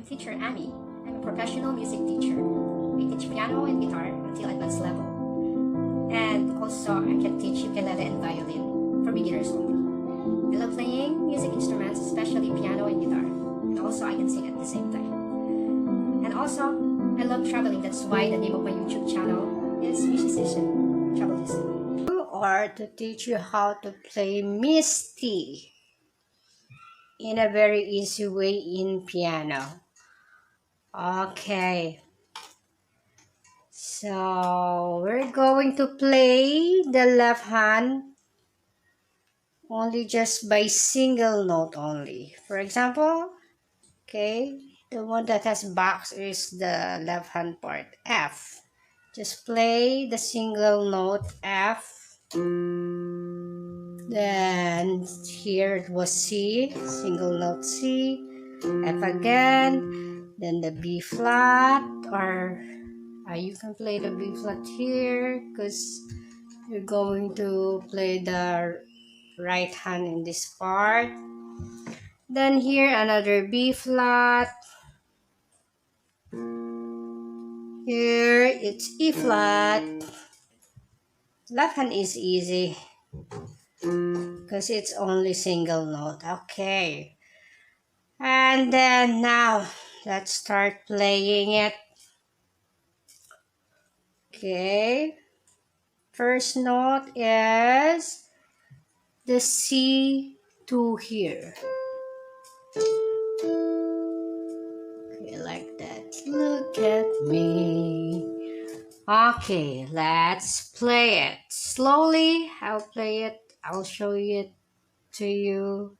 teacher Amy. I'm a professional music teacher. I teach piano and guitar until advanced level. And also, I can teach ukulele and violin for beginners only. I love playing music instruments, especially piano and guitar. And also, I can sing at the same time. And also, I love traveling. That's why the name of my YouTube channel is Musician Travel Listening. Or to teach you how to play Misty in a very easy way in piano. Okay, so we're going to play the left hand only just by single note only. For example, okay, the one that has box is the left hand part, F. Just play the single note F. Then here it was C, single note C, F again, then the B flat, or you can play the B flat here because you're going to play the right hand in this part. Then here another B flat. Here it's E flat. Left hand is easy because it's only single note. Okay. And then now let's start playing it. Okay. First note is the C2 here. Okay, like that. Look at me. Okay, let's play it. Slowly, I'll play it. I'll show it to you.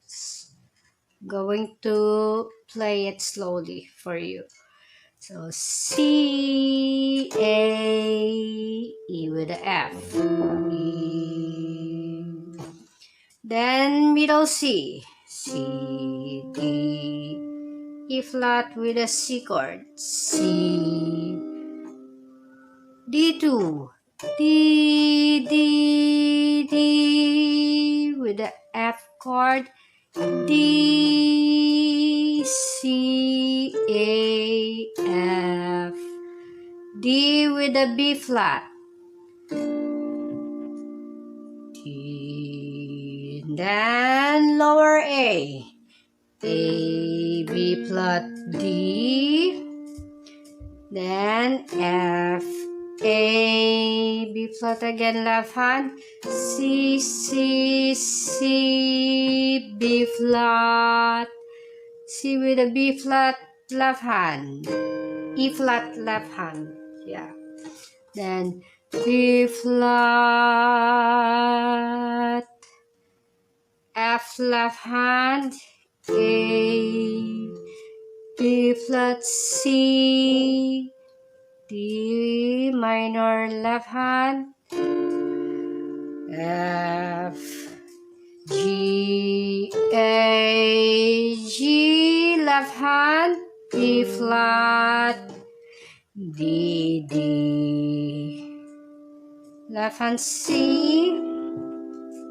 Going to play it slowly for you. So C, A, E with the F. E. Then middle C. C, D, E flat with a C chord. C, D2, D, D, D with the F chord. D, C, A, F, D with the B flat, D, then lower A, B flat, D, then F, A, B flat again, left hand, C, C, C, B flat, C with a B flat, left hand, E flat, left hand, yeah. Then B flat, F left hand, A, B flat, C, D minor left hand, F, G, A, G left hand, B flat, D, D left hand, C,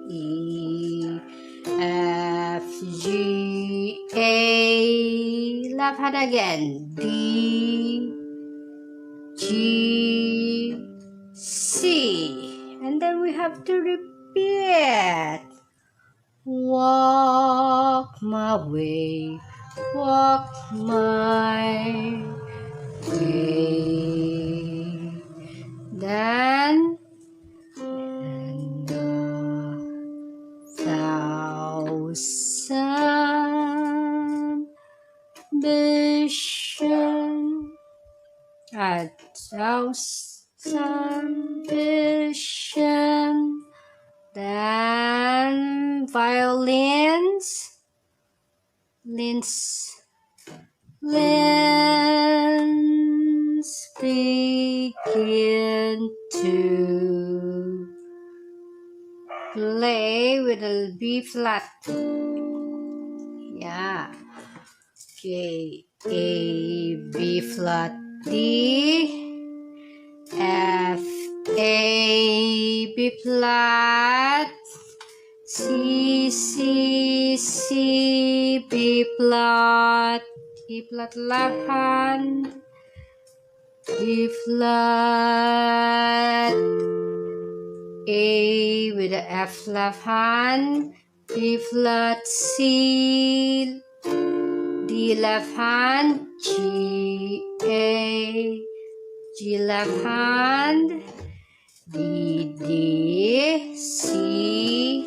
E, F, G, A left hand again, D, G, C, and then we have to repeat. Walk my way, walk my way. Then and thousand vision. Thousand vision. Then violins, lins begin to play with a B flat. Yeah. Okay. A, B flat, D, F, A, B flat, C, C, C, B flat, E flat left hand, B flat, A with the F left hand, B flat, C, D left hand, G, A, G left hand, D, D, C,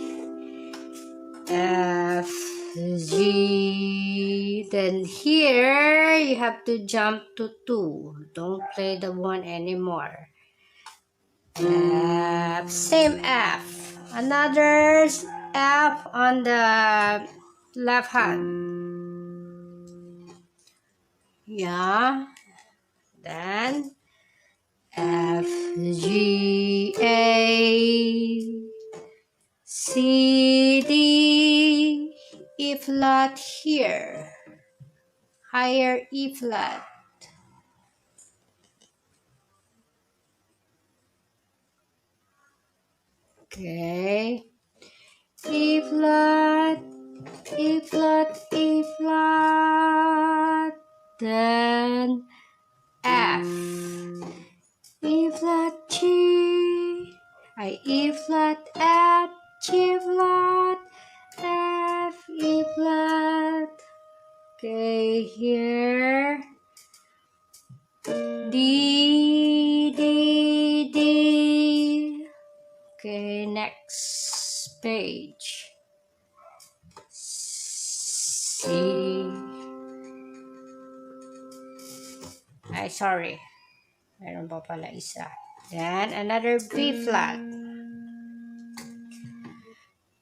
F, G. Then here you have to jump to 2. Don't play the 1 anymore. F, same F. Another F on the left hand. Yeah. Then F, G, A, C, D, E flat here. Higher E flat. Okay. E flat, E flat, E flat. Then F. E flat, G. E flat, F, G flat, F, E flat. Okay, here. D, D, D. Okay, next page. C. Ay, sorry. Meron pa pala isa. Then, another B flat.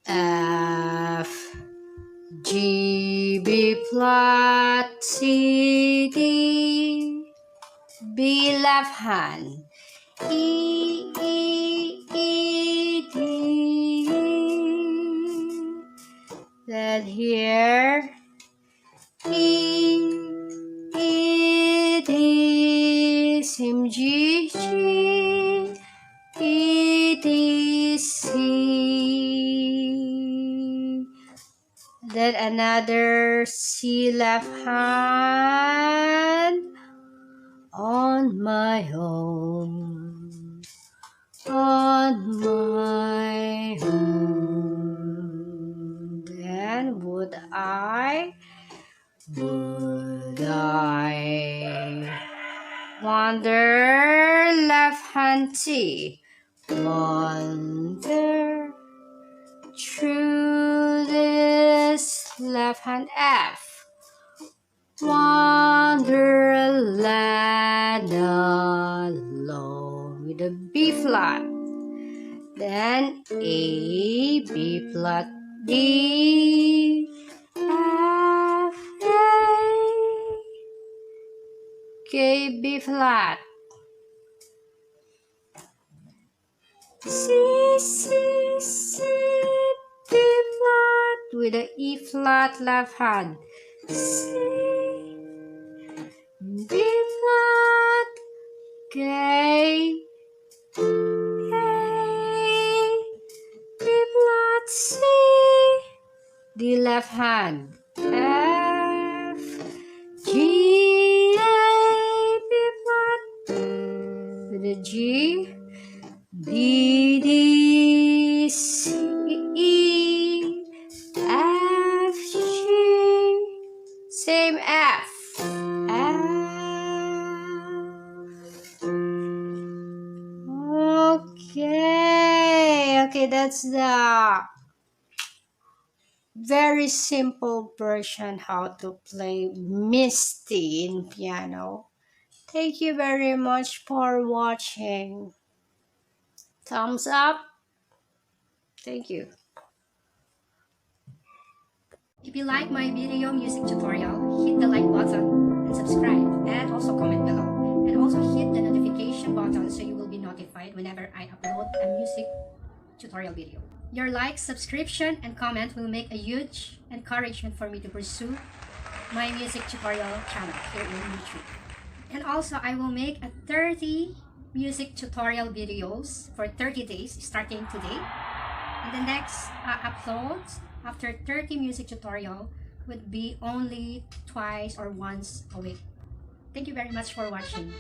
F, G, B flat, C, D, B left hand, E, E, E, D. Then here, E, E, D, same G, G, E, D, C. Then another C left hand, on my own, on my own. Then would I wander left hand C, wander through this left hand F, wonderland alone with a B flat. Then A, B flat, D, F, A, K, B flat, C, C, C, B flat with a E flat left hand, C, B flat, K, C, D left hand, F, G, A, B flat, with a G, D, D, C, E, F, G, same F, F. Okay, that's the very simple version how to play Misty in piano. Thank you very much for watching. Thumbs up. Thank you. If you like my video music tutorial, hit the like button and subscribe, and also comment below. And also hit the notification button so you will be notified whenever I upload a music tutorial video. Your like, subscription, and comment will make a huge encouragement for me to pursue my music tutorial channel here in YouTube. And also, I will make a 30 music tutorial videos for 30 days starting today. And the next uploads after 30 music tutorial would be only twice or once a week. Thank you very much for watching.